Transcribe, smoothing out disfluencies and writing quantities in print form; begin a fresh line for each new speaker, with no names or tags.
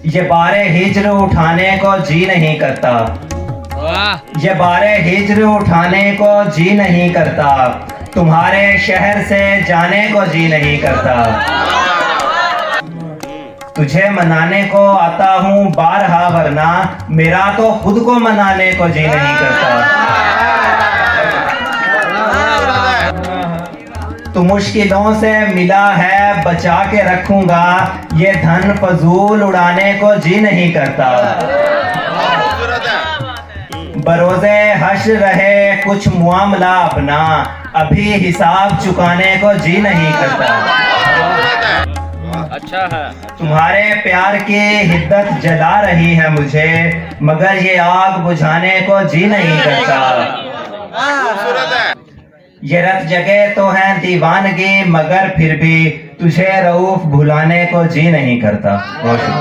ये बारे हिज्र उठाने को जी नहीं करता, ये बारे हिज्र उठाने को जी नहीं करता, तुम्हारे शहर से जाने को जी नहीं करता। तुझे मनाने को आता हूँ बारहा, वरना मेरा तो खुद को मनाने को जी नहीं करता। तू मुश्किलों से मिला है बचा के रखूंगा, ये धन फजूल उड़ाने को जी नहीं करता। बरोज़े हश्र रहे कुछ मुआमला अपना, अभी हिसाब चुकाने को जी नहीं करता।
अच्छा है।
तुम्हारे प्यार की हिद्दत जला रही है मुझे, मगर ये आग बुझाने को जी नहीं करता। ये रत जगह तो है दीवानगी, मगर फिर भी तुझे रऊफ भुलाने को जी नहीं करता।